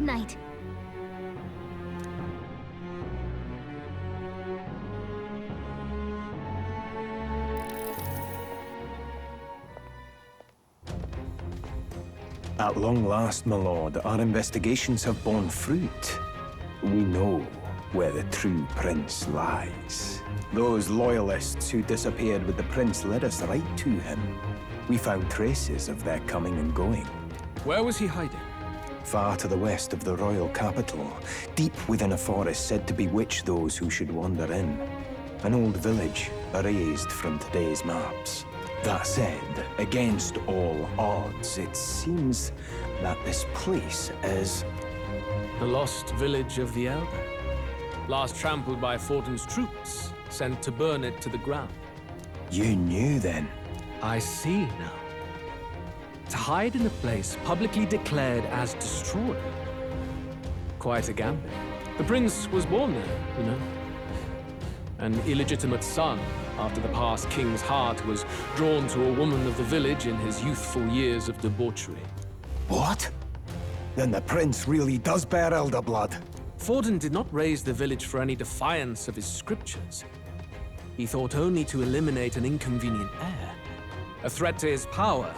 Good night. At long last, my lord, our investigations have borne fruit. We know where the true prince lies. Those loyalists who disappeared with the prince led us right to him. We found traces of their coming and going. Where was he hiding? Far to the west of the royal capital, deep within a forest said to bewitch those who should wander in. An old village, erased from today's maps. That said, against all odds, it seems that this place is... The lost village of the Elder. Last trampled by Fortin's troops, sent to burn it to the ground. You knew then? I see now. To hide in a place publicly declared as destroyed. Quite a gambit. The prince was born there, you know. An illegitimate son, after the past king's heart was drawn to a woman of the village in his youthful years of debauchery. What? Then the prince really does bear elder blood. Fortin did not raise the village for any defiance of his scriptures. He thought only to eliminate an inconvenient heir, a threat to his power,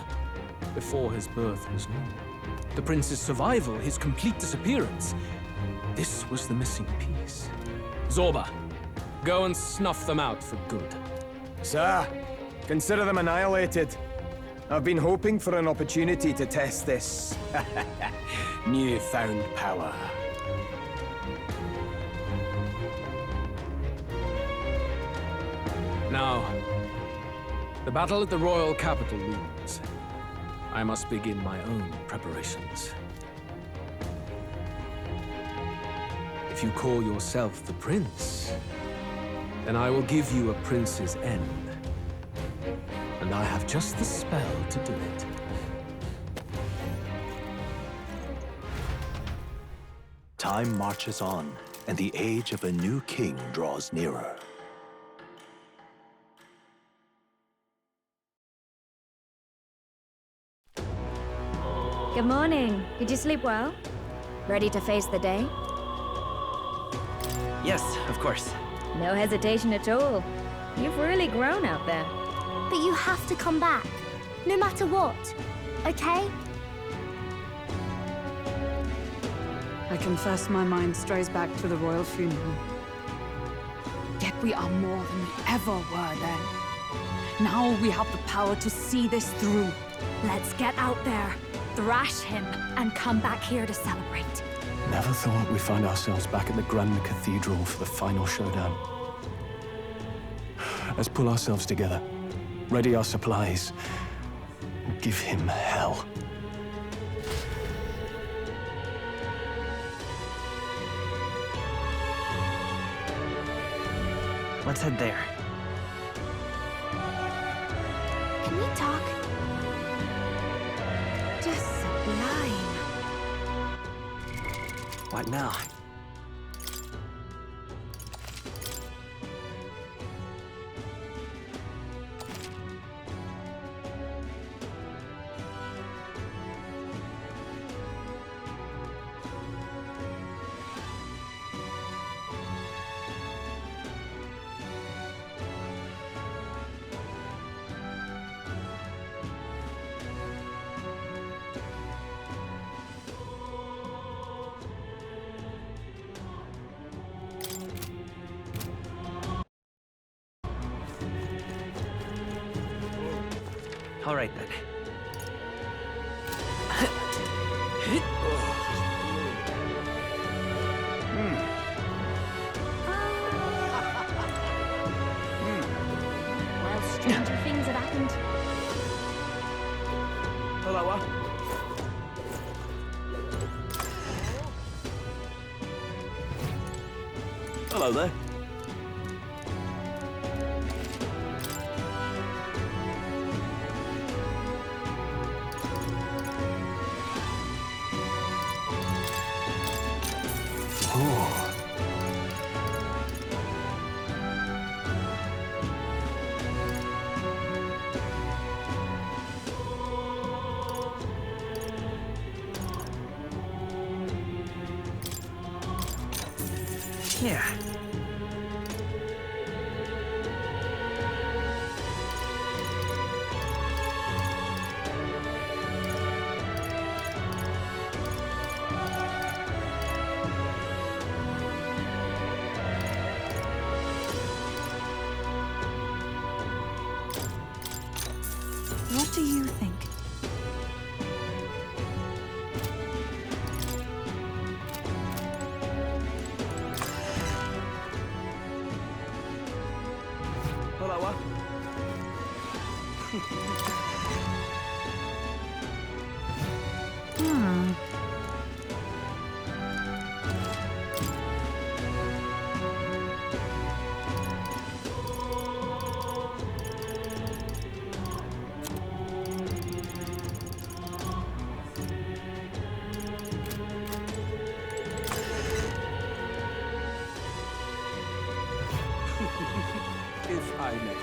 before his birth was known. The prince's survival, his complete disappearance, this was the missing piece. Zorba, go and snuff them out for good. Sir, consider them annihilated. I've been hoping for an opportunity to test this newfound power. Now, the battle at the royal capital looms. I must begin my own preparations. If you call yourself the prince, then I will give you a prince's end. And I have just the spell to do it. Time marches on, and the age of a new king draws nearer. Good morning. Did you sleep well? Ready to face the day? Yes, of course. No hesitation at all. You've really grown out there. But you have to come back, no matter what, okay? I confess my mind strays back to the royal funeral. Yet we are more than we ever were then. Now we have the power to see this through. Let's get out there, thrash him, and come back here to celebrate. Never thought we'd find ourselves back at the Grand Cathedral for the final showdown. Let's pull ourselves together, ready our supplies, and give him hell. Let's head there. Can we talk? Just sublime. What now? All right, then. Well, stranger things have happened. Hello, Hello there. Yeah. What do you think? Hello. If I may.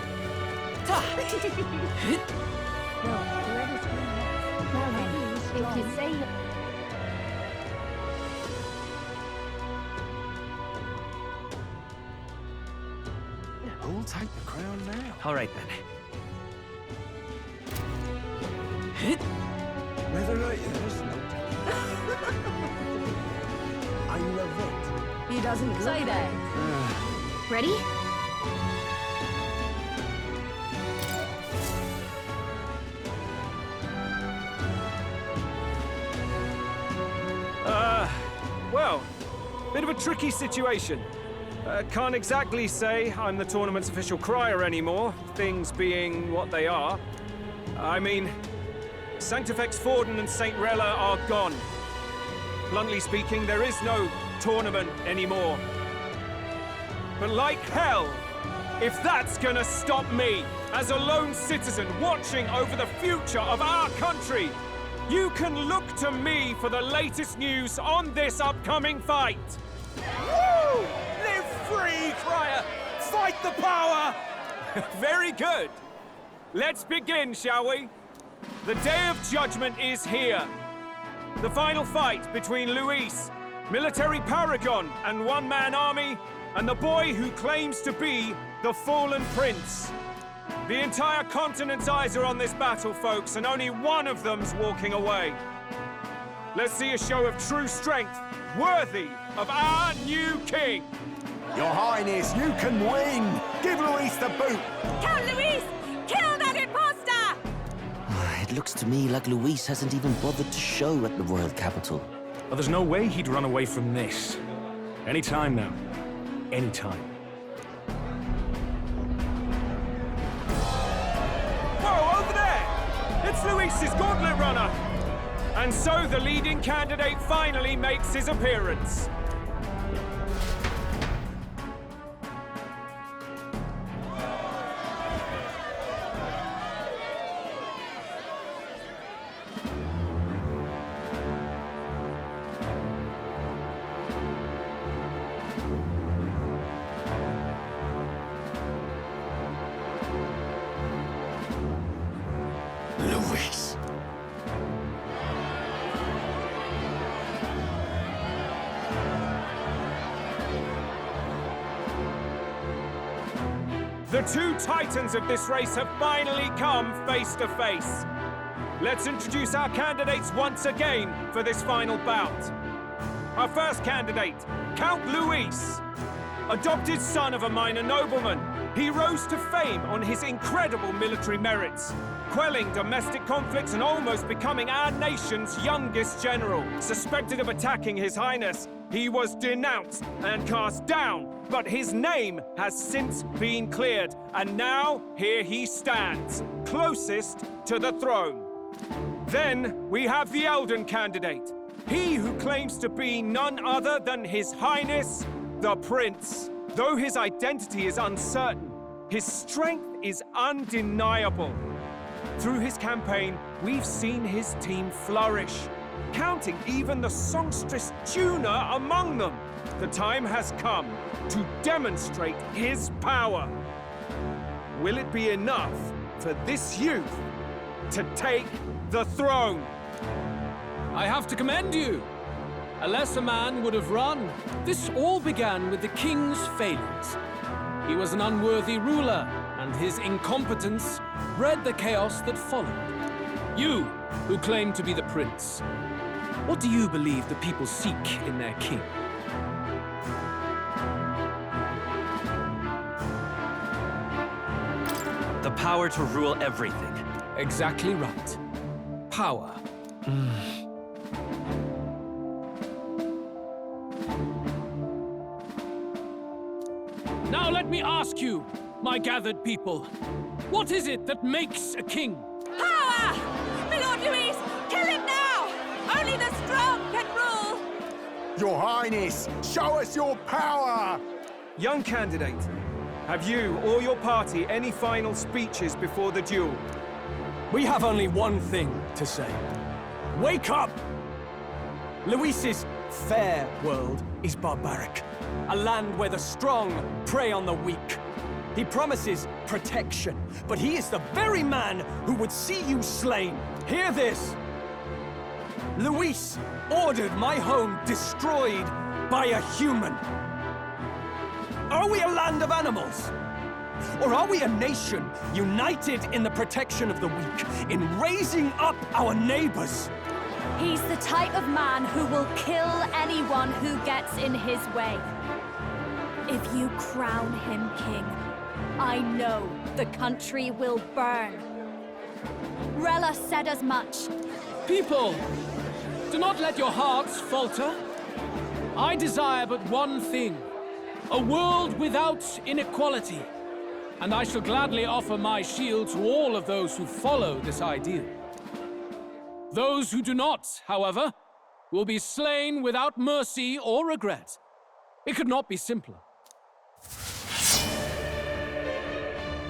Well, whoever's coming next. Well then, if you say... Who'll take the crown now? All right then. Whether there's no telling. I love it. He doesn't say that. Ready? Well, bit of a tricky situation. Can't exactly say I'm the tournament's official crier anymore, things being what they are. I mean, Sanctifex Forden and St. Rella are gone. Bluntly speaking, there is no tournament anymore. But like hell, if that's gonna stop me, as a lone citizen watching over the future of our country, you can look to me for the latest news on this upcoming fight. Woo! Live free, crier! Fight the power! Very good. Let's begin, shall we? The Day of Judgment is here. The final fight between Luis, military paragon and one-man army, and the boy who claims to be the fallen prince. The entire continent's eyes are on this battle, folks, and only one of them's walking away. Let's see a show of true strength, worthy of our new king. Your Highness, you can win! Give Luis the boot! Count Luis! Kill that imposter! It looks to me like Luis hasn't even bothered to show at the royal capital. Well, there's no way he'd run away from this. Any time now. Any time. Whoa, over there! It's Luis's gauntlet runner! And so the leading candidate finally makes his appearance. Luis. The two titans of this race have finally come face to face. Let's introduce our candidates once again for this final bout. Our first candidate, Count Luis. Adopted son of a minor nobleman, he rose to fame on his incredible military merits, quelling domestic conflicts and almost becoming our nation's youngest general. Suspected of attacking His Highness, he was denounced and cast down, but his name has since been cleared, and now here he stands, closest to the throne. Then we have the Elden candidate, he who claims to be none other than His Highness, the Prince. Though his identity is uncertain, his strength is undeniable. Through his campaign, we've seen his team flourish, counting even the songstress Juna among them. The time has come to demonstrate his power. Will it be enough for this youth to take the throne? I have to commend you. A lesser man would have run. This all began with the king's failings. He was an unworthy ruler, and his incompetence bred the chaos that followed. You, who claim to be the prince, what do you believe the people seek in their king? The power to rule everything. Exactly right. Power. Now let me ask you, my gathered people, what is it that makes a king? Power! Milord Louise, kill him now! Only the strong can rule! Your Highness, show us your power! Young candidate, have you or your party any final speeches before the duel? We have only one thing to say. Wake up! Luis's fair world is barbaric. A land where the strong prey on the weak. He promises protection, but he is the very man who would see you slain. Hear this! Luis ordered my home destroyed by a human. Are we a land of animals? Or are we a nation united in the protection of the weak, in raising up our neighbors? He's the type of man who will kill anyone who gets in his way. If you crown him king, I know the country will burn. Rella said as much. People, do not let your hearts falter. I desire but one thing, a world without inequality. And I shall gladly offer my shield to all of those who follow this ideal. Those who do not, however, will be slain without mercy or regret. It could not be simpler.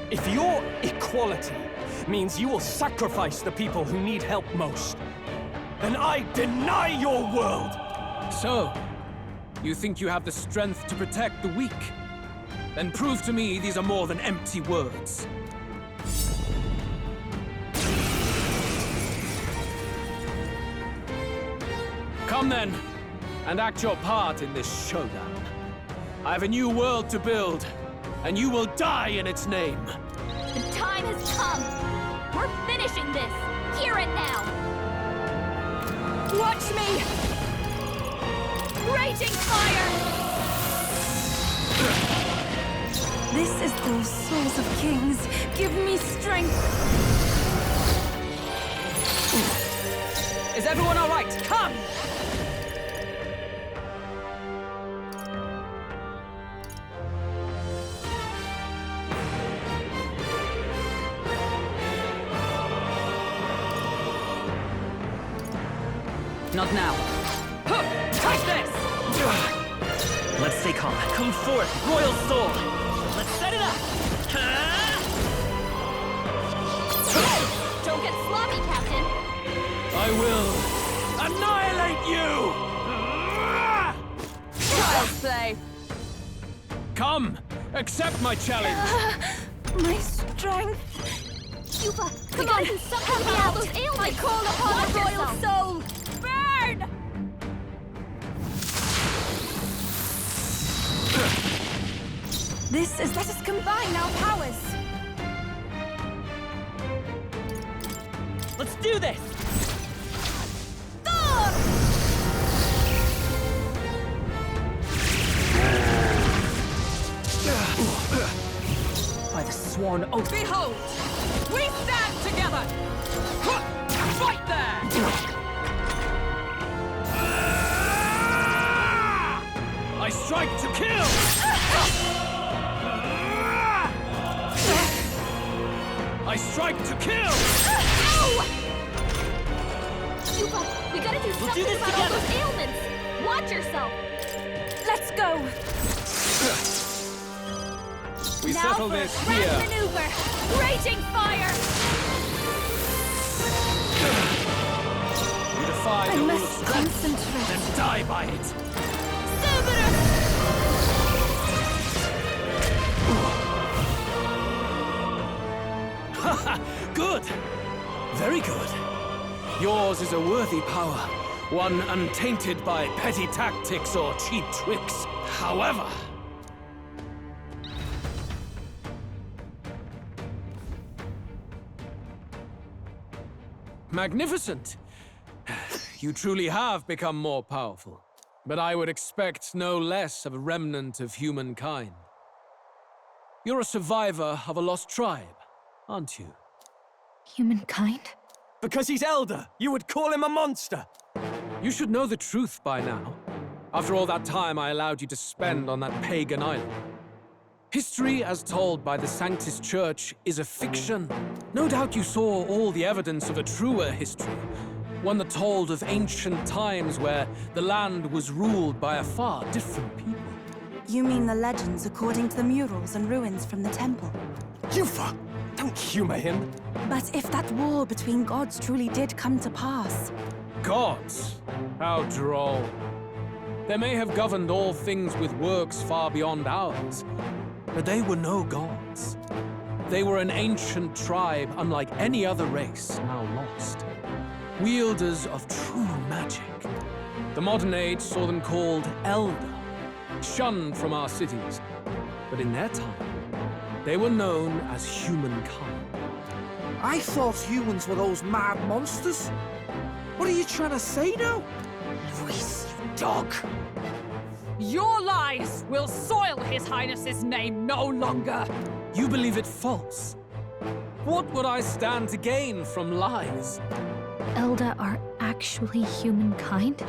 If your equality means you will sacrifice the people who need help most, then I deny your world! So, you think you have the strength to protect the weak? Then prove to me these are more than empty words. Come then, and act your part in this showdown. I have a new world to build, and you will die in its name. The time has come. We're finishing this, here and now. Watch me! Raging fire! This is those souls of kings. Give me strength. Is everyone all right? Come! Not now. Take this! Let's stay calm. Come forth, royal soul! Let's set it up! Don't get sloppy, Captain. I will annihilate you! Child's play. Come, accept my challenge. My strength. Cuba, come on, do something about those ailments. I call upon the royal soul. Burn! Let us combine our powers. Let's do this! By the sworn oath. Behold! We stand together! Fight there! I strike to kill! I strike to kill! Cuba, we gotta do something this about all together. those ailments. Watch yourself. Let's go. We Now settle for a this grand here. maneuver. Raging fire. You defy I the must will of strength, concentrate. then die by it. Cerberus! Good! Very good. Yours is a worthy power, One untainted by petty tactics or cheap tricks. However, magnificent! You truly have become more powerful. But I would expect no less of a remnant of humankind. You're a survivor of a lost tribe, aren't you? Humankind? Because he's elder, you would call him a monster! You should know the truth by now. After all that time I allowed you to spend on that pagan island. History, as told by the Sanctus Church, is a fiction. No doubt you saw all the evidence of a truer history. One that told of ancient times where the land was ruled by a far different people. You mean the legends according to the murals and ruins from the temple? Yufa! Don't humor him! But if that war between gods truly did come to pass... Gods? How droll. They may have governed all things with works far beyond ours, but they were no gods. They were an ancient tribe unlike any other race, now lost. Wielders of true magic. The modern age saw them called Elder, shunned from our cities. But in their time, they were known as humankind. I thought humans were those mad monsters. What are you trying to say now? Luis, you dog! Your lies will soil His Highness's name no longer! You believe it false? What would I stand to gain from lies? Elder are actually humankind?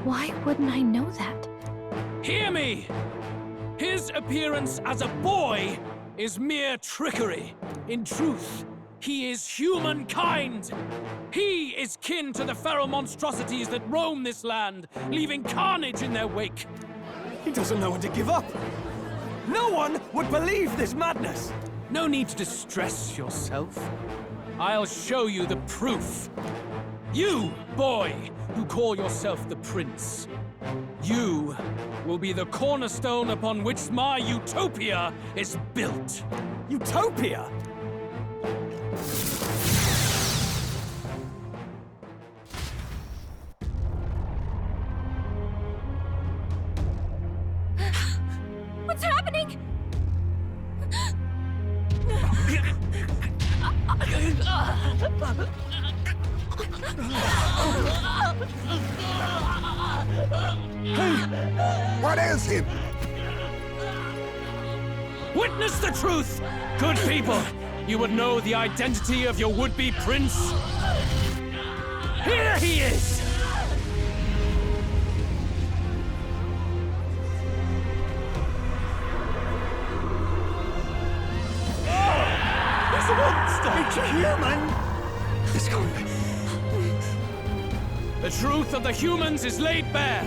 Why wouldn't I know that? Hear me! His appearance as a boy is mere trickery. In truth, he is humankind! He is kin to the feral monstrosities that roam this land, leaving carnage in their wake. He doesn't know when to give up! No one would believe this madness! No need to distress yourself. I'll show you the proof. You, boy, who call yourself the Prince. You will be the cornerstone upon which my utopia is built. Utopia? What's happening? What is him? Witness the truth! Good people, you would know the identity of your would-be prince. Here he is! He's a monster! It's a human! It's gone. The truth of the humans is laid bare.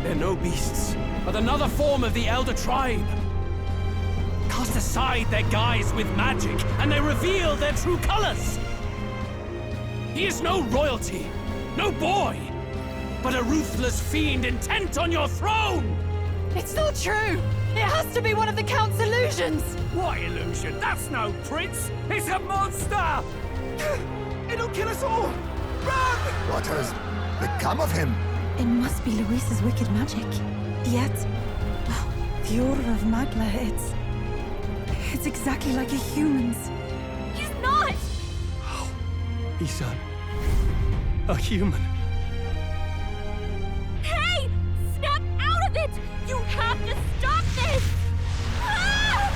They're no beasts, but another form of the Elder Tribe. Cast aside their guise with magic, and they reveal their true colors. He is no royalty, no boy, but a ruthless fiend intent on your throne! It's not true! It has to be one of the Count's illusions! What illusion? That's no prince! It's a monster! It'll kill us all! Run! What has become of him? It must be Luis's wicked magic. Yet, the aura of Magla, it's exactly like a human's. He's not! He's a human. Hey! Snap out of it! You have to stop this! Ah!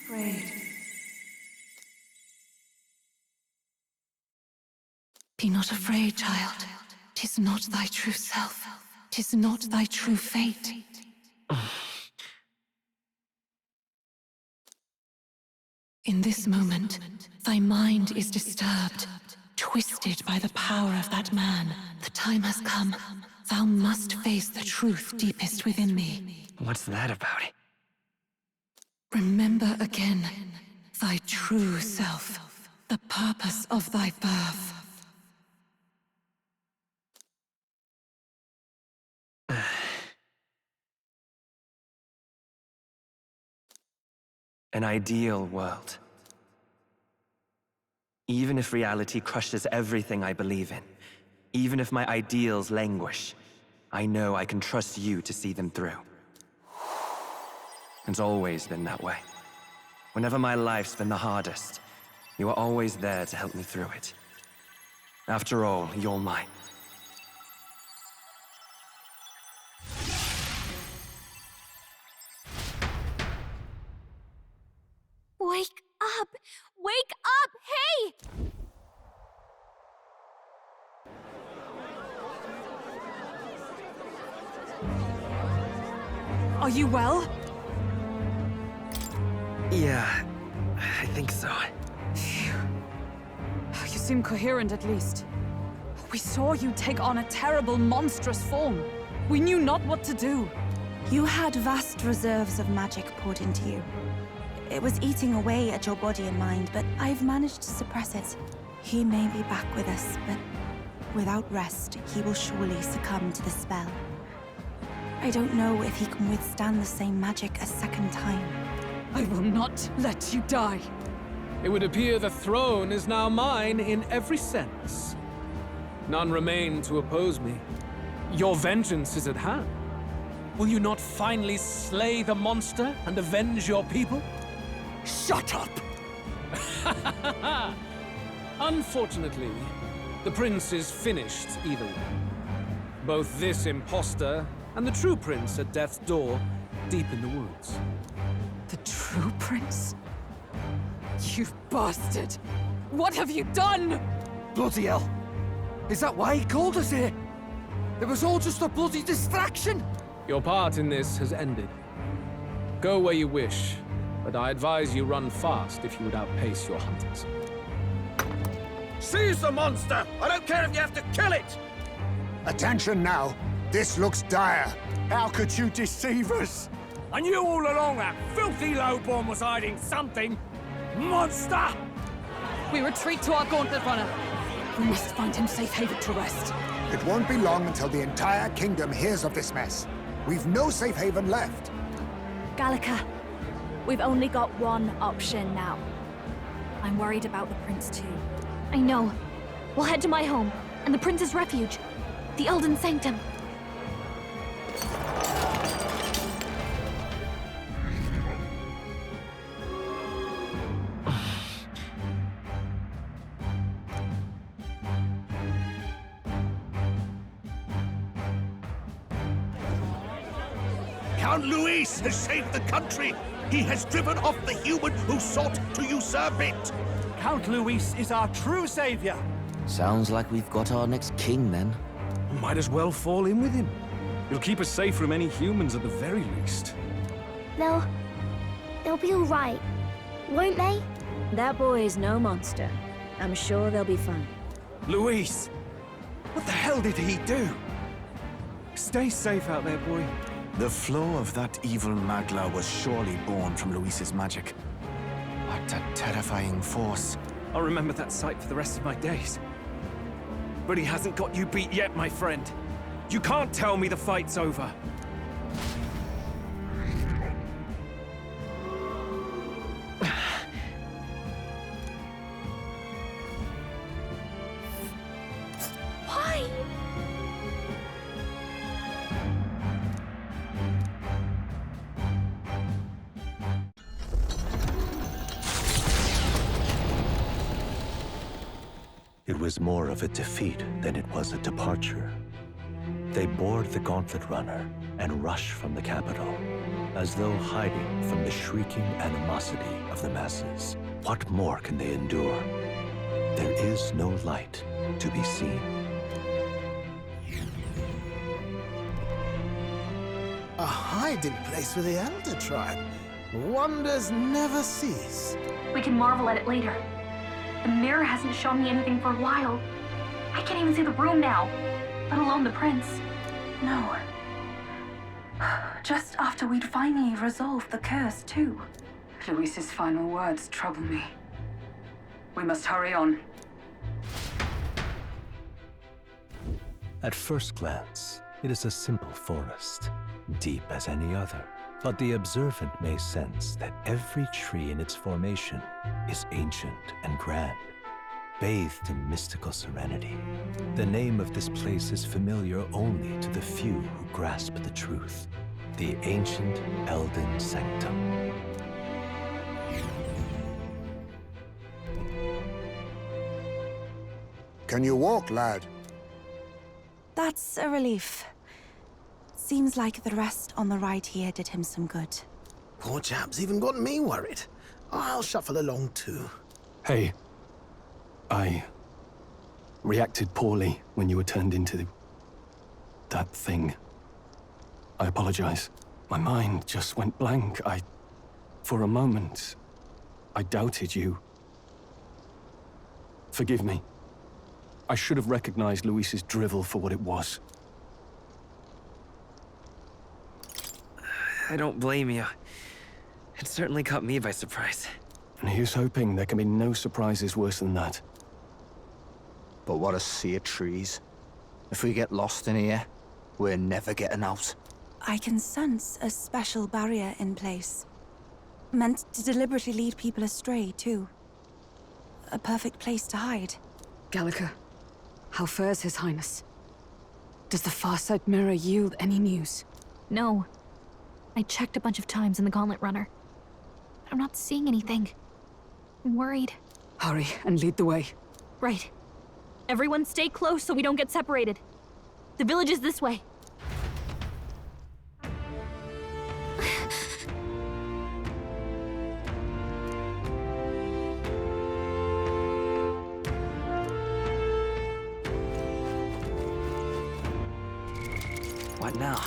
Afraid. Be not afraid, child. 'Tis not thy true self. 'Tis not thy true fate. In this moment, thy mind is disturbed, twisted by the power of that man. The time has come. Thou must face the truth deepest within thee. What's that about? Remember again thy true self, the purpose of thy birth. An ideal world. Even if reality crushes everything I believe in, even if my ideals languish, I know I can trust you to see them through. It's always been that way. Whenever my life's been the hardest, you are always there to help me through it. After all, you're mine. Wake up! Wake up! Hey! Are you well? Yeah, I think so. Phew. You seem coherent at least. We saw you take on a terrible, monstrous form. We knew not what to do. You had vast reserves of magic poured into you. It was eating away at your body and mind, but I've managed to suppress it. He may be back with us, but without rest, he will surely succumb to the spell. I don't know if he can withstand the same magic a second time. I will not let you die. It would appear the throne is now mine in every sense. None remain to oppose me. Your vengeance is at hand. Will you not finally slay the monster and avenge your people? Shut up! Unfortunately, the prince is finished either way. Both this imposter and the true prince at death's door, deep in the woods. The true prince? You bastard! What have you done? Bloody hell! Is that why he called us here? It was all just a bloody distraction! Your part in this has ended. Go where you wish, but I advise you run fast if you would outpace your hunters. Seize the monster! I don't care if you have to kill it! Attention now. This looks dire. How could you deceive us? I knew all along that filthy lowborn was hiding something. Monster! We retreat to our gauntlet runner. We must find him safe haven to rest. It won't be long until the entire kingdom hears of this mess. We've no safe haven left. Gallica, we've only got one option now. I'm worried about the prince too. I know. We'll head to my home, and the prince's refuge. The Elden Sanctum. Count Luis has saved the country. He has driven off the human who sought to usurp it. Count Luis is our true savior. Sounds like we've got our next king, then. Might as well fall in with him. He'll keep us safe from any humans at the very least. They'll be all right, won't they? That boy is no monster. I'm sure they'll be fine. Luis! What the hell did he do? Stay safe out there, boy. The flow of that evil Magla was surely born from Luis's magic. What a terrifying force. I'll remember that sight for the rest of my days. But he hasn't got you beat yet, my friend. You can't tell me the fight's over. Why? It was more of a defeat than it was a departure. They board the gauntlet runner and rush from the capital, as though hiding from the shrieking animosity of the masses. What more can they endure? There is no light to be seen. A hiding place for the Elder Tribe. Wonders never cease. We can marvel at it later. The mirror hasn't shown me anything for a while. I can't even see the room now, let alone the prince. No. Just after we'd finally resolved the curse, too. Luis's final words trouble me. We must hurry on. At first glance, it is a simple forest, deep as any other. But the observant may sense that every tree in its formation is ancient and grand, bathed in mystical serenity. The name of this place is familiar only to the few who grasp the truth. The ancient Elden Sanctum. Can you walk, lad? That's a relief. Seems like the rest on the ride here did him some good. Poor chap's even got me worried. I'll shuffle along too. Hey, I reacted poorly when you were turned into that thing. I apologize. My mind just went blank. For a moment, I doubted you. Forgive me. I should have recognized Luis's drivel for what it was. I don't blame you. It certainly caught me by surprise. And here's hoping there can be no surprises worse than that. But what a sea of trees. If we get lost in here, we're never getting out. I can sense a special barrier in place. Meant to deliberately lead people astray, too. A perfect place to hide. Gallica, how fares His Highness? Does the Farsight Mirror yield any news? No. I checked a bunch of times in the Gauntlet Runner. I'm not seeing anything. I'm worried. Hurry and lead the way. Right. Everyone stay close so we don't get separated. The village is this way. What now?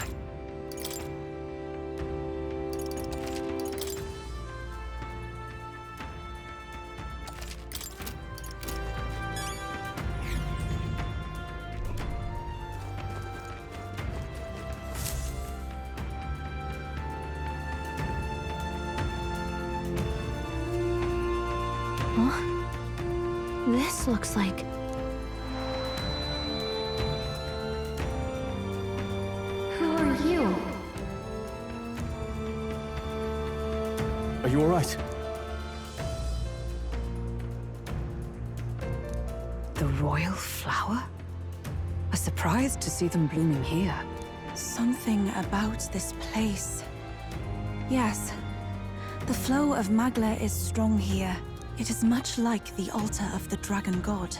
This looks like... Who are you? Are you all right? The royal flower? A surprise to see them blooming here. Something about this place. Yes. The flow of Magla is strong here. It is much like the altar of the dragon god.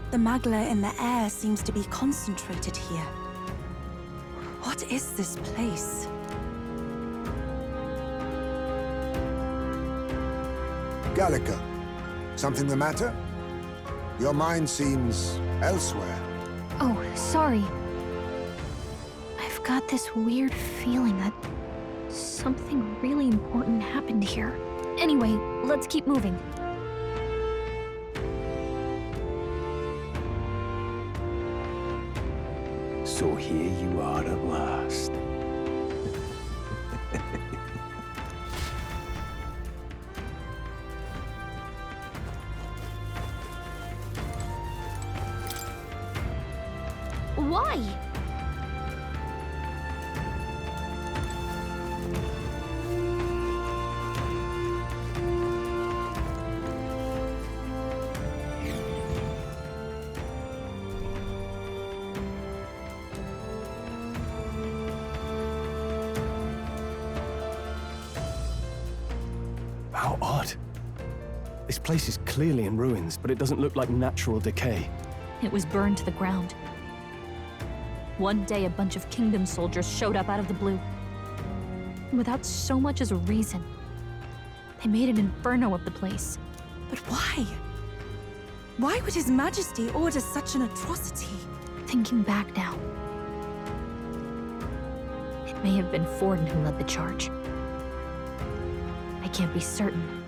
The Magla in the air seems to be concentrated here. What is this place? Gallica, something the matter? Your mind seems elsewhere. Oh, sorry. I've got this weird feeling that something really important happened here. Anyway, let's keep moving. So here you are at last. Why? How odd. This place is clearly in ruins, but it doesn't look like natural decay. It was burned to the ground. One day, a bunch of kingdom soldiers showed up out of the blue. Without so much as a reason. They made an inferno of the place. But why? Why would His Majesty order such an atrocity? Thinking back now, it may have been Forden who led the charge. I can't be certain.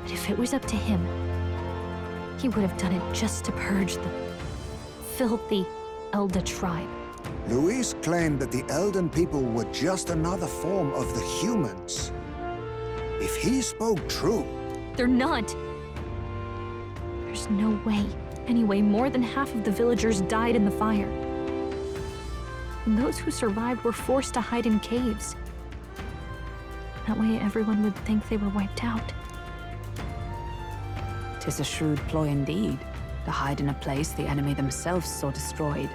But if it was up to him, he would have done it just to purge the filthy Elder tribe. Luis claimed that the Elden people were just another form of the humans. If he spoke true... They're not. There's no way. Anyway, more than half of the villagers died in the fire. And those who survived were forced to hide in caves. That way everyone would think they were wiped out. 'Tis a shrewd ploy indeed, to hide in a place the enemy themselves saw destroyed.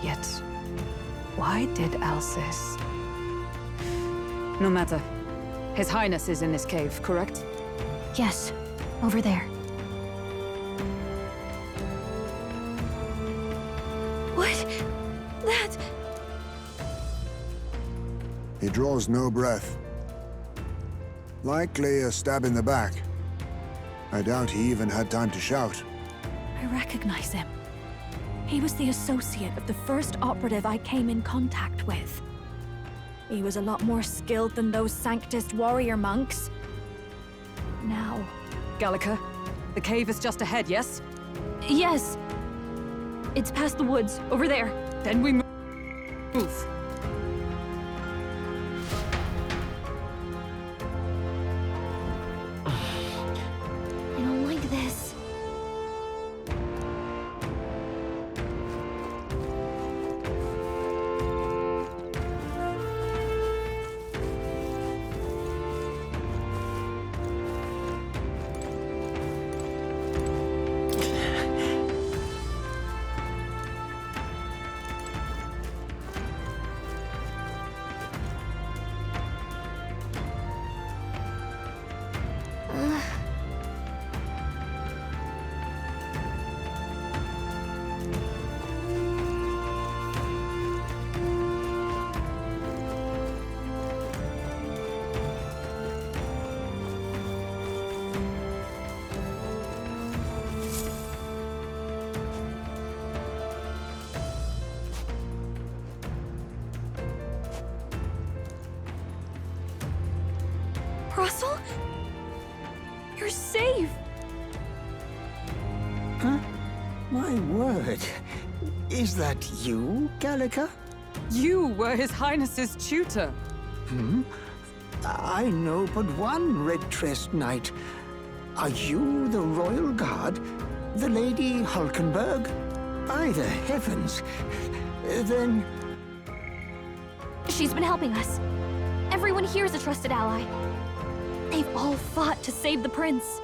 Yet, why did Alcys? No matter. His Highness is in this cave, correct? Yes, over there. What? That... He draws no breath. Likely a stab in the back. I doubt he even had time to shout. I recognize him. He was the associate of the first operative I came in contact with. He was a lot more skilled than those Sanctist warrior monks. Now... Gallica, the cave is just ahead, yes? Yes. It's past the woods, over there. Then we move. I don't like this. Russell? You're safe! Huh? My word. Is that you, Gallica? You were His Highness's tutor. Hmm? I know but one red-tressed knight. Are you the royal guard? The Lady Hulkenberg? By the heavens. Then... She's been helping us. Everyone here is a trusted ally. They've all fought to save the prince.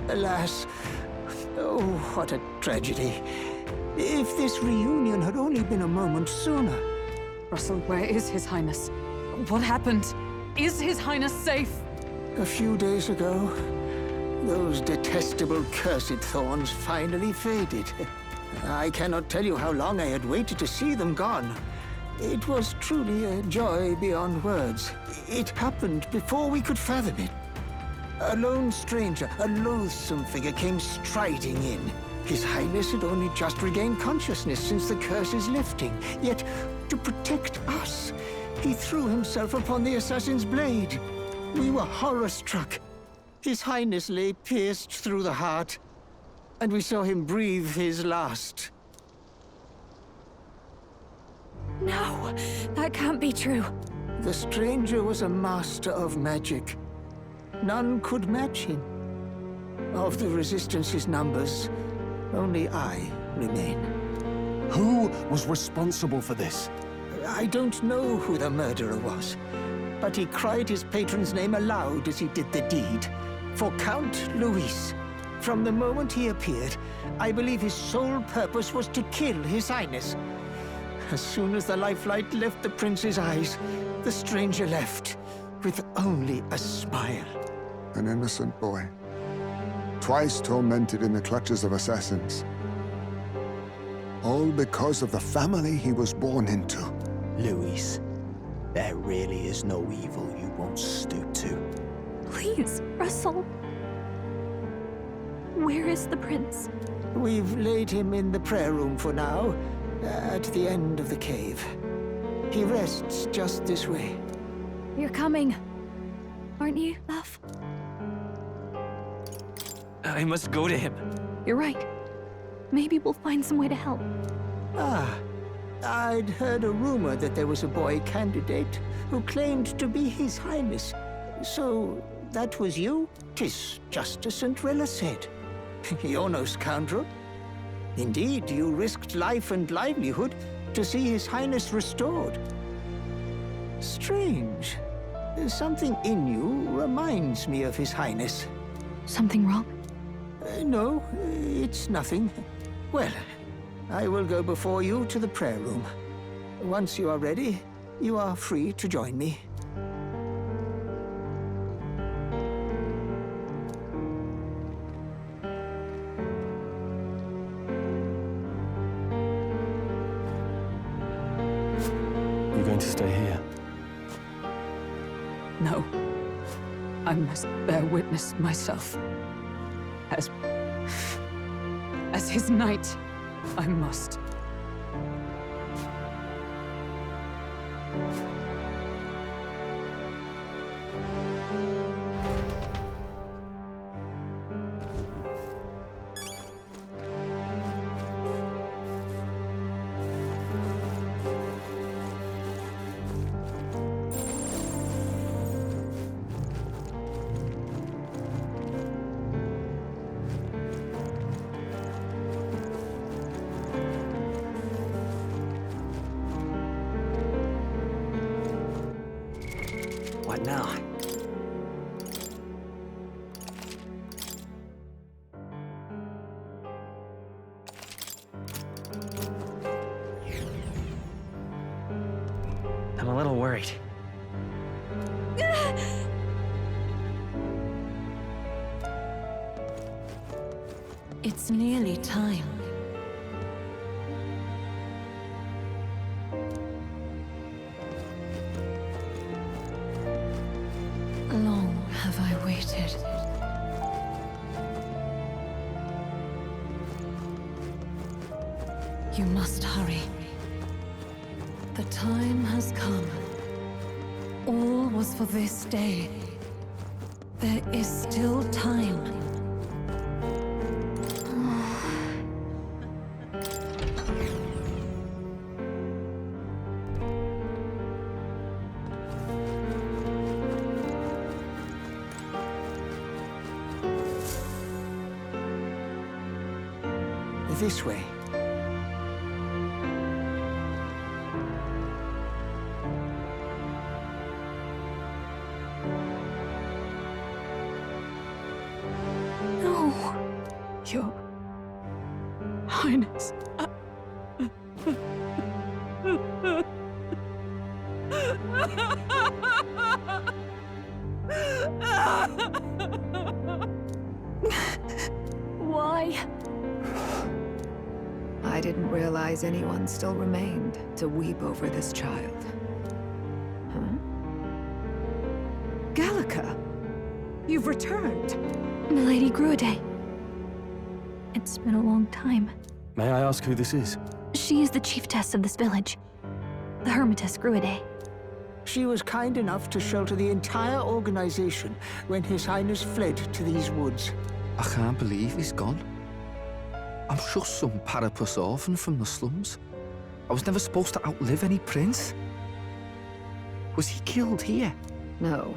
Alas. Oh, what a tragedy. If this reunion had only been a moment sooner. Russell, where is His Highness? What happened? Is His Highness safe? A few days ago, those detestable cursed thorns finally faded. I cannot tell you how long I had waited to see them gone. It was truly a joy beyond words. It happened before we could fathom it. A lone stranger, a loathsome figure, came striding in. His Highness had only just regained consciousness since the curse's lifting. Yet, to protect us, he threw himself upon the assassin's blade. We were horror-struck. His Highness lay pierced through the heart, and we saw him breathe his last. No, that can't be true. The stranger was a master of magic. None could match him. Of the Resistance's numbers, only I remain. Who was responsible for this? I don't know who the murderer was, but he cried his patron's name aloud as he did the deed. For Count Luis. From the moment he appeared, I believe his sole purpose was to kill His Highness. As soon as the lifelight left the prince's eyes, the stranger left, with only a smile. An innocent boy. Twice tormented in the clutches of assassins. All because of the family he was born into. Luis, there really is no evil you won't stoop to. Please, Russell. Where is the prince? We've laid him in the prayer room for now, at the end of the cave. He rests just this way. You're coming, aren't you, love? I must go to him. You're right. Maybe we'll find some way to help. Ah, I'd heard a rumor that there was a boy candidate who claimed to be His Highness. So, that was you? 'Tis just as St. Rilla said. You're no scoundrel. Indeed, you risked life and livelihood to see His Highness restored. Strange. Something in you reminds me of His Highness. Something wrong? No, it's nothing. Well, I will go before you to the prayer room. Once you are ready, you are free to join me. You're going to stay here? No. I must bear witness myself. As his knight, I must. What now? I'm a little worried. It's nearly time. Long have I waited. You must hurry. The time has come. All was for this day. There is still time. This way. No. Your Highness. Why? I didn't realize anyone still remained to weep over this child. Huh? Gallica! You've returned! Milady Gruaday. It's been a long time. May I ask who this is? She is the chiefess of this village. The Hermitess Gruaday. She was kind enough to shelter the entire organization when His Highness fled to these woods. I can't believe he's gone. I'm just some parapus orphan from the slums. I was never supposed to outlive any prince. Was he killed here? No.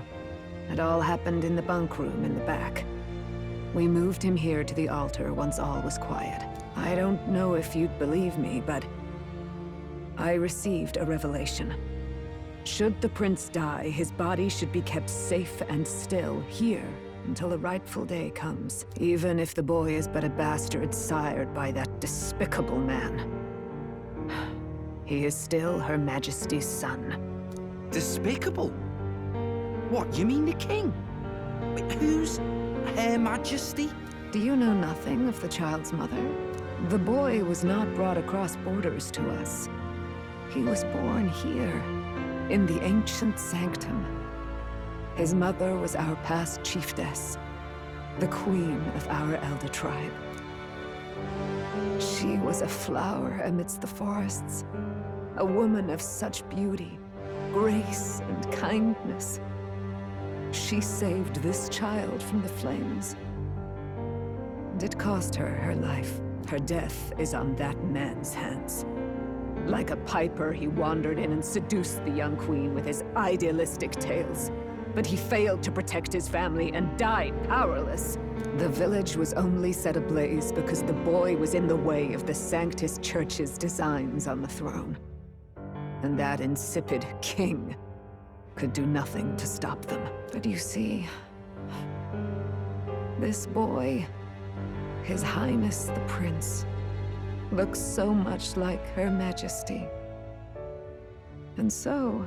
It all happened in the bunk room in the back. We moved him here to the altar once all was quiet. I don't know if you'd believe me, but I received a revelation. Should the prince die, his body should be kept safe and still here until the rightful day comes, even if the boy is but a bastard sired by that despicable man. He is still Her Majesty's son. Despicable? What, you mean the king? Wait, who's Her Majesty? Do you know nothing of the child's mother? The boy was not brought across borders to us. He was born here, in the ancient sanctum. His mother was our past chiefess, the queen of our elder tribe. She was a flower amidst the forests, a woman of such beauty, grace, and kindness. She saved this child from the flames. And it cost her her life. Her death is on that man's hands. Like a piper, he wandered in and seduced the young queen with his idealistic tales. But he failed to protect his family and died powerless. The village was only set ablaze because the boy was in the way of the Sanctus Church's designs on the throne. And that insipid king could do nothing to stop them. But you see, this boy, His Highness the Prince, looks so much like Her Majesty. And so...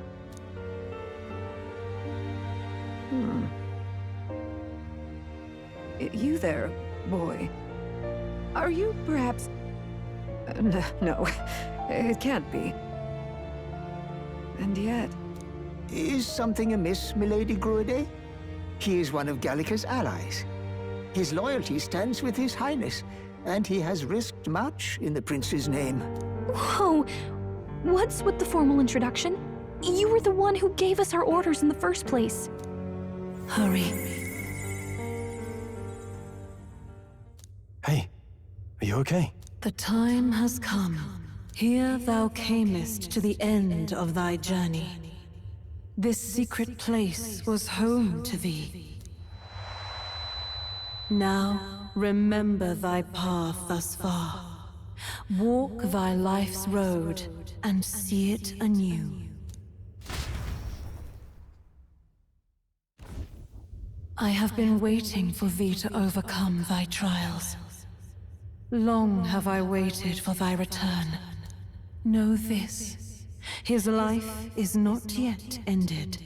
You there, boy. Are you perhaps... No, it can't be. And yet... Is something amiss, Milady Gruede? He is one of Gallica's allies. His loyalty stands with His Highness, and he has risked much in the Prince's name. Whoa! What's with the formal introduction? You were the one who gave us our orders in the first place. Hurry. Hey, are you okay? The time has come. Here thou camest to the end of thy journey. This secret place was home to thee. Now, remember thy path thus far. Walk thy life's road and see it anew. I have been waiting for thee to overcome thy trials. Long have I waited for thy return. Know this. His life is not yet ended.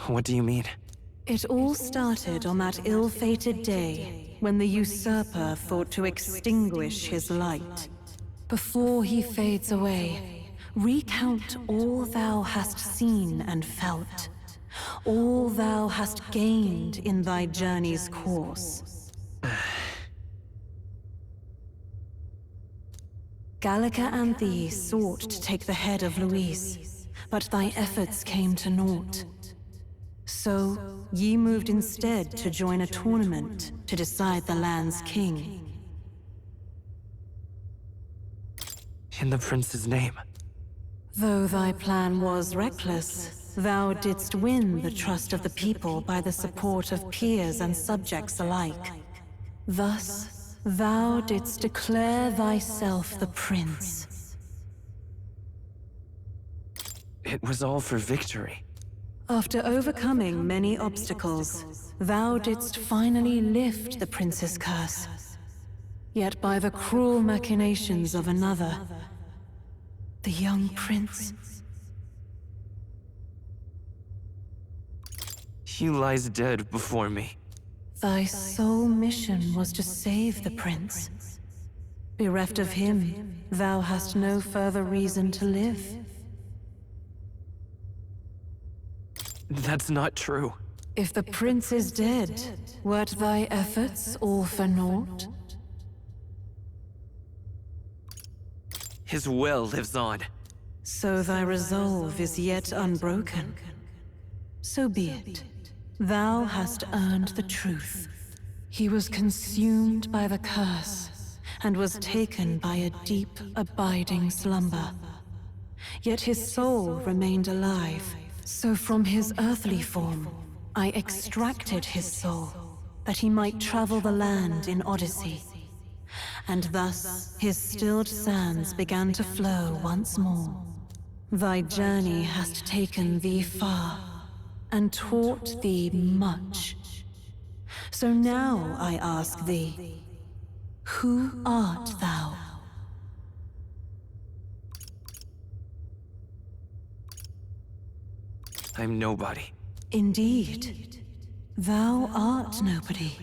What do you mean? It all started on that ill-fated day when the usurper thought to extinguish his light. Before he fades away, recount all thou hast seen and felt, all thou hast gained in thy journey's course. Gallica and thee sought to take the head of Luis, but thy efforts came to naught. So, ye moved instead to join a tournament to decide the land's king. In the prince's name. Though thy plan was reckless, thou didst win the trust of the people by the support of peers and subjects alike. Thus, thou didst declare thyself the prince. It was all for victory. After overcoming many obstacles, thou didst finally lift the prince's curse. Yet by the cruel machinations of another, the young prince... He lies dead before me. Thy sole mission was to save the prince. Bereft of him, thou hast no further reason to live. That's not true. If the prince is dead, weren't thy efforts all for naught? His will lives on. So thy resolve is yet unbroken. So be it. Thou hast earned the truth. He was consumed by the curse, and was taken by a deep, abiding slumber. Yet his soul remained alive, so from his earthly form, I extracted his soul, that he might travel the land in Odyssey. And thus, his stilled sands began to flow once more. Thy journey hast taken thee far, and taught thee much. So now I ask thee, who art thou? I'm nobody. Indeed. Thou art nobody,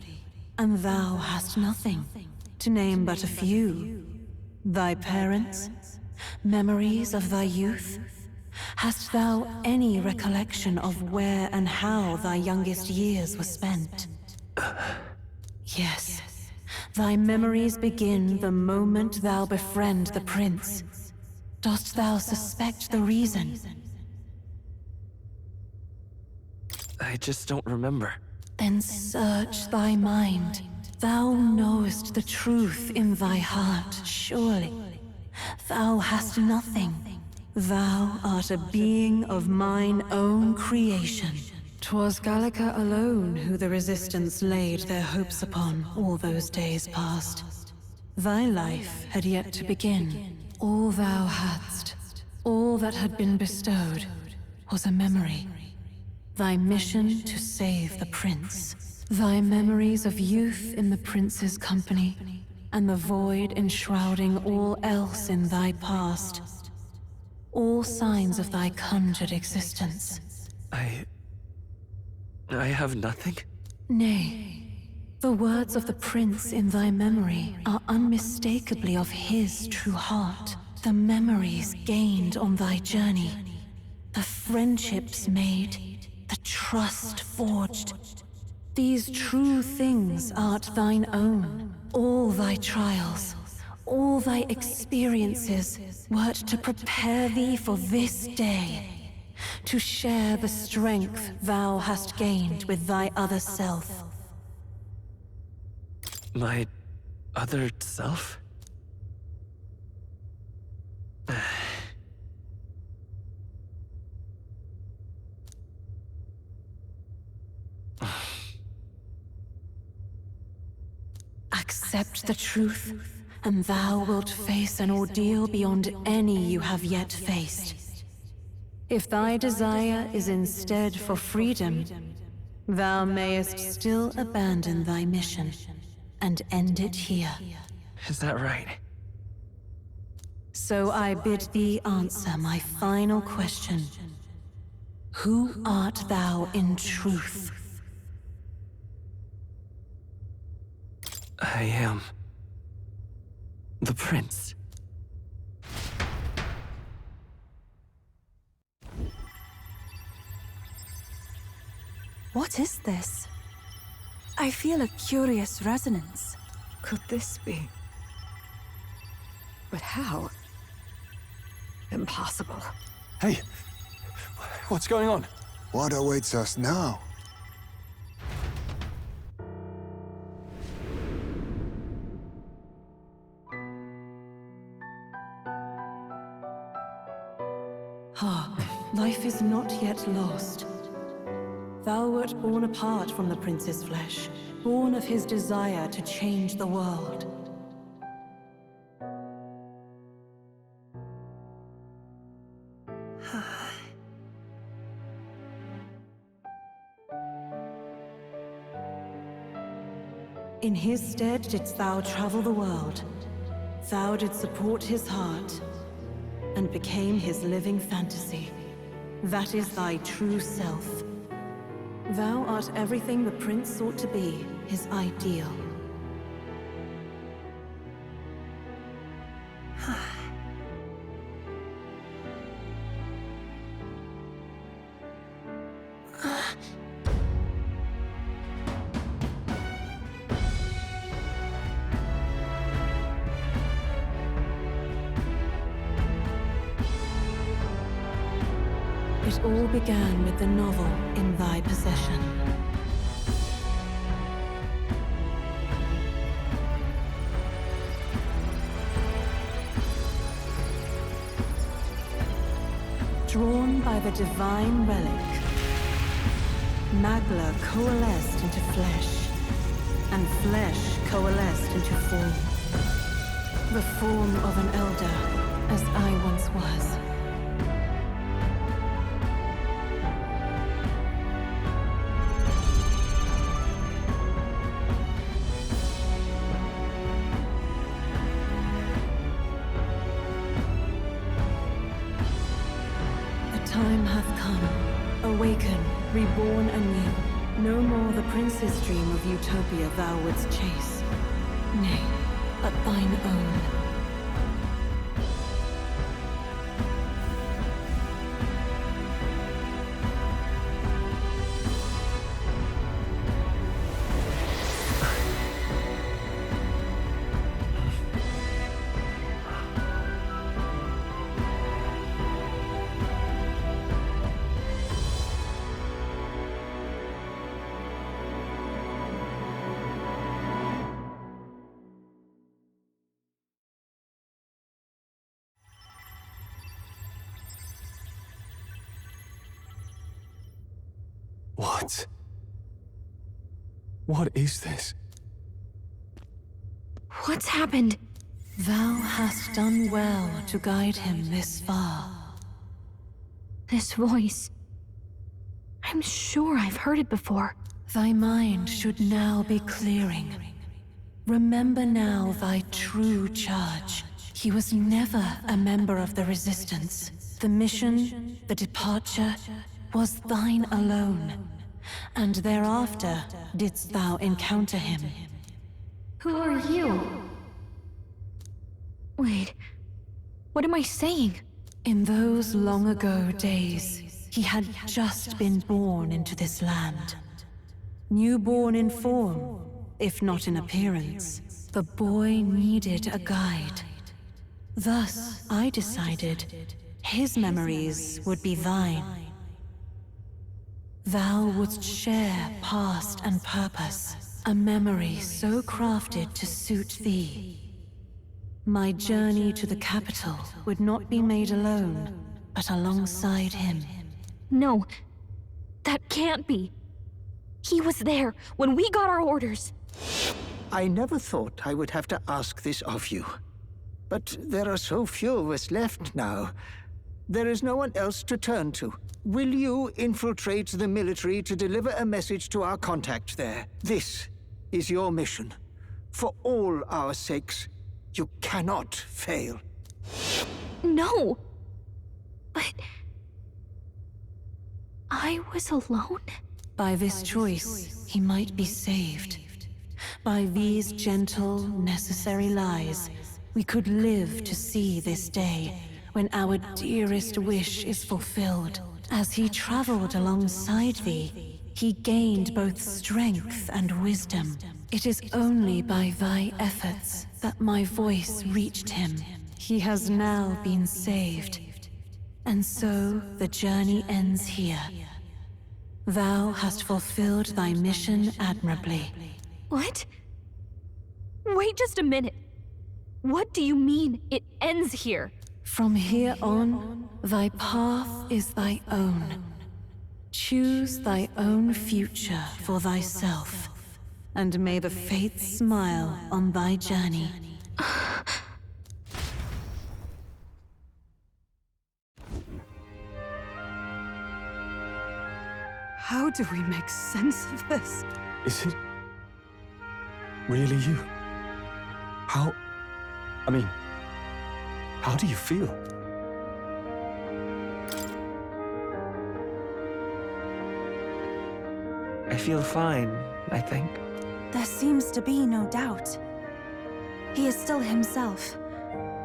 and thou hast nothing, to name but a few. Thy parents, memories of thy youth. Hast thou any recollection of where and how thy youngest years were spent? Yes. Thy memories begin the moment thou befriend the prince. Dost thou suspect the reason? I just don't remember. Then search thy mind. Thou knowest the truth in thy heart, surely. Thou hast nothing. Thou art a being of mine own creation. 'Twas Gallica alone who the Resistance laid their hopes upon all those days past. Thy life had yet to begin. All thou hadst All that had been bestowed was a memory. Thy mission to save the prince. Thy memories of youth in the prince's company, and the void enshrouding all else in thy past. All signs of thy conjured existence. I have nothing? Nay, the words of the prince in thy memory are unmistakably of his true heart. The memories gained on thy journey, the friendships made, the trust forged. These true things art thine own. All thy trials, all thy experiences wert to prepare thee for this day, to share the strength thou hast gained with thy other self. My other self? Accept the truth, and thou wilt face an ordeal beyond any you have yet faced. If thy desire is instead for freedom, thou mayest still abandon thy mission and end it here. Is that right? So I bid thee answer my final question. Who art thou in truth? I am the prince. What is this? I feel a curious resonance. Could this be? But how? Impossible. Hey, what's going on? What awaits us now? Hark, life is not yet lost. Thou wert born apart from the prince's flesh, born of his desire to change the world. In his stead didst thou travel the world. Thou didst support his heart, and became his living fantasy. That is thy true self. Thou art everything the prince sought to be, his ideal. It all began with the novel in thy possession. Drawn by the divine relic, Magla coalesced into flesh, and flesh coalesced into form. The form of an elder, as I once was. Time hath come. Awaken, reborn anew. No more the prince's dream of utopia thou wouldst chase. Nay, but thine own. What? What is this? What's happened? Thou hast done well to guide him this far. This voice. I'm sure I've heard it before. Thy mind should now be clearing. Remember now thy true charge. He was never a member of the Resistance. The mission, the departure, was thine alone. And thereafter didst thou encounter him. Who are you? Wait, what am I saying? In those long ago days, he had just been born into this land. Newborn in form, if not in appearance, the boy needed a guide. Thus, I decided his memories would be thine. Thou wouldst share past and purpose, a memory so crafted to suit thee. My journey to the capital would not be made alone, but alongside him. No, that can't be. He was there when we got our orders. I never thought I would have to ask this of you. But there are so few of us left now. There is no one else to turn to. Will you infiltrate the military to deliver a message to our contact there? This is your mission. For all our sakes, you cannot fail. No! But... I was alone? By this choice, he might be saved. By these gentle, necessary lies, we could live to see this day, when our dearest wish is fulfilled. As he traveled alongside thee, he gained both strength and wisdom. It is only by thy efforts that my voice reached him. He has now been saved. And so the journey ends here. Thou hast fulfilled thy mission admirably. What? Wait just a minute. What do you mean, it ends here? From here on, thy path is thy own. Choose thy own future for thyself, and may the fates smile on thy journey. How do we make sense of this? Is it really you? How do you feel? I feel fine, I think. There seems to be no doubt. He is still himself,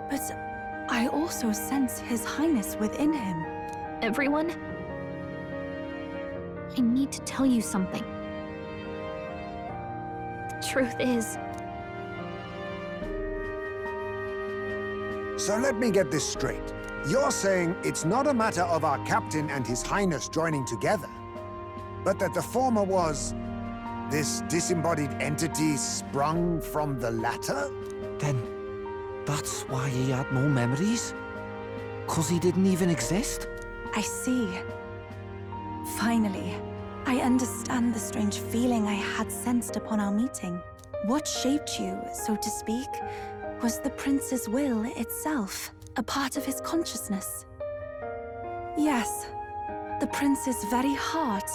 but I also sense His Highness within him. Everyone? I need to tell you something. The truth is... So let me get this straight. You're saying it's not a matter of our captain and His Highness joining together, but that the former was this disembodied entity sprung from the latter? Then that's why he had no memories? 'Cause he didn't even exist? I see. Finally, I understand the strange feeling I had sensed upon our meeting. What shaped you, so to speak, was the prince's will itself, a part of his consciousness. Yes, the prince's very heart.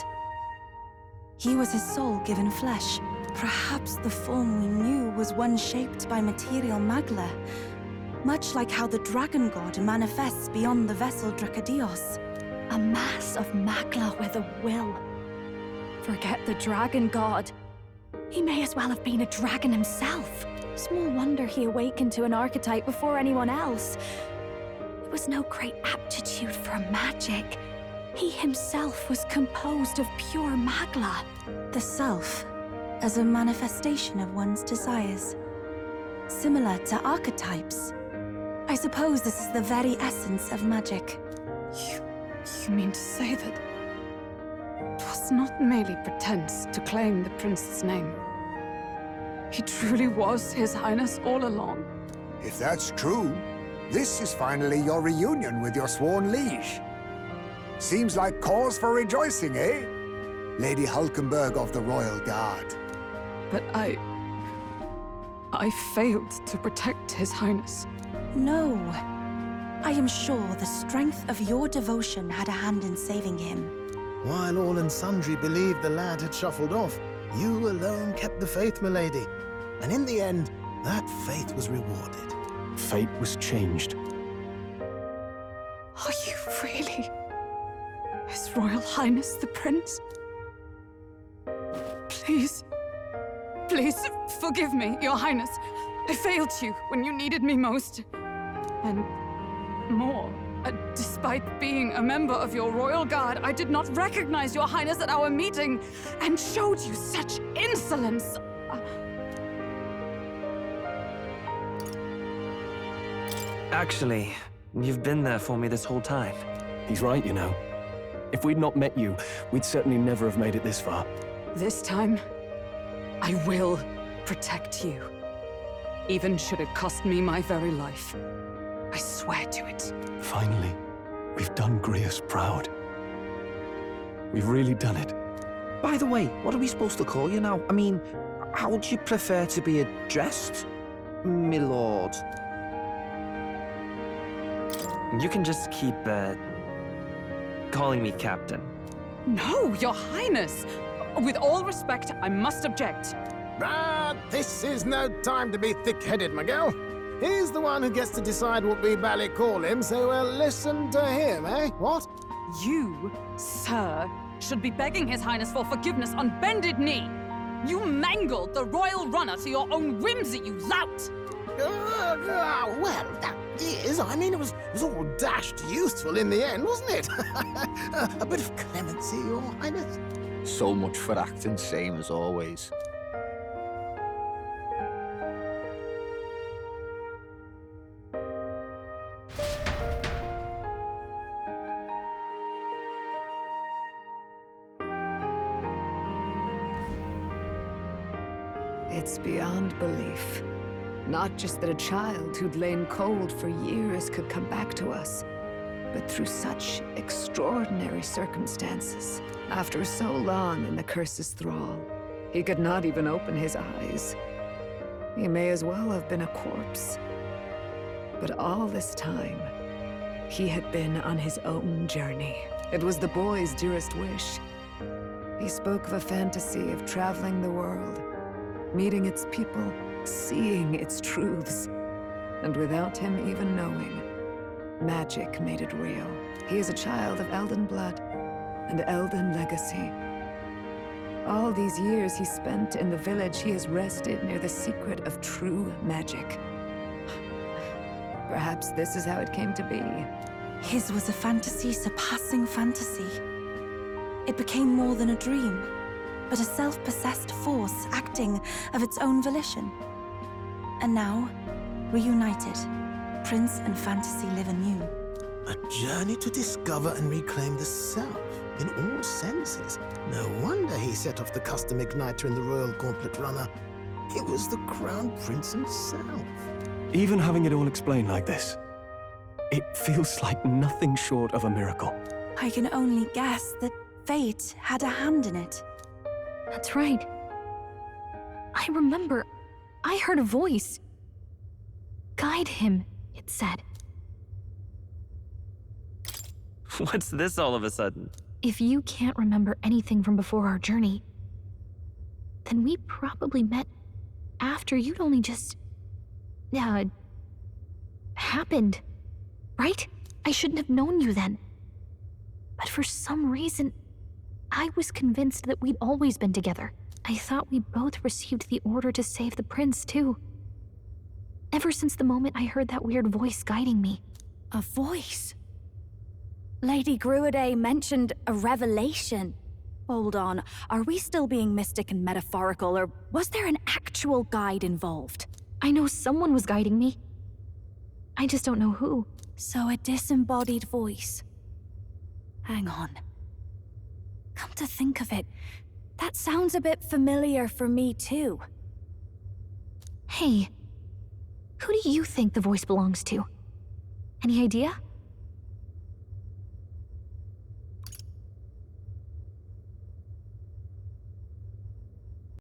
He was his soul given flesh. Perhaps the form we knew was one shaped by material magla, much like how the dragon god manifests beyond the vessel Drakadios. A mass of magla with a will. Forget the dragon god. He may as well have been a dragon himself. Small wonder he awakened to an archetype before anyone else. It was no great aptitude for magic. He himself was composed of pure magla. The self, as a manifestation of one's desires. Similar to archetypes. I suppose this is the very essence of magic. You mean to say that it was not merely pretense to claim the prince's name? He truly was His Highness all along. If that's true, this is finally your reunion with your sworn liege. Seems like cause for rejoicing, eh? Lady Hulkenberg of the Royal Guard. But I failed to protect His Highness. No. I am sure the strength of your devotion had a hand in saving him. While all and sundry believed the lad had shuffled off, you alone kept the faith, milady. And in the end, that faith was rewarded. Fate was changed. Are you really His Royal Highness the Prince? Please, please forgive me, Your Highness. I failed you when you needed me most. And more, despite being a member of your royal guard, I did not recognize Your Highness at our meeting and showed you such insolence. Actually, you've been there for me this whole time. He's right, you know. If we'd not met you, we'd certainly never have made it this far. This time, I will protect you. Even should it cost me my very life. I swear to it. Finally, we've done Grius proud. We've really done it. By the way, what are we supposed to call you now? I mean, how would you prefer to be addressed, my lord? You can just keep, calling me Captain. No, Your Highness! With all respect, I must object. But this is no time to be thick-headed, Miguel. He's the one who gets to decide what we bally call him, so we'll listen to him, eh? What? You, sir, should be begging His Highness for forgiveness on bended knee. You mangled the royal runner to your own whimsy, you lout! Well, that is, I mean, it was all dashed useful in the end, wasn't it? A bit of clemency, Your Highness. So much for acting same as always. It's beyond belief. Not just that a child who'd lain cold for years could come back to us, but through such extraordinary circumstances. After so long in the curse's thrall, he could not even open his eyes. He may as well have been a corpse. But all this time, he had been on his own journey. It was the boy's dearest wish. He spoke of a fantasy of traveling the world, meeting its people, seeing its truths. And without him even knowing, magic made it real. He is a child of Elden blood and Elden legacy. All these years he spent in the village, he has rested near the secret of true magic. Perhaps this is how it came to be. His was a fantasy surpassing fantasy. It became more than a dream, but a self-possessed force acting of its own volition. And now, reunited, Prince and fantasy live anew. A journey to discover and reclaim the self, in all senses. No wonder he set off the custom igniter in the royal gauntlet runner. It was the crown prince himself. Even having it all explained like this, it feels like nothing short of a miracle. I can only guess that fate had a hand in it. That's right. I remember, I heard a voice. Guide him, it said. What's this all of a sudden? If you can't remember anything from before our journey, then we probably met after you'd only just... happened, right? I shouldn't have known you then. But for some reason, I was convinced that we'd always been together. I thought we both received the order to save the prince, too. Ever since the moment I heard that weird voice guiding me. A voice? Lady Gruade mentioned a revelation. Hold on, are we still being mystic and metaphorical, or was there an actual guide involved? I know someone was guiding me. I just don't know who. So a disembodied voice. Hang on. Come to think of it, that sounds a bit familiar for me too. Hey, who do you think the voice belongs to? Any idea?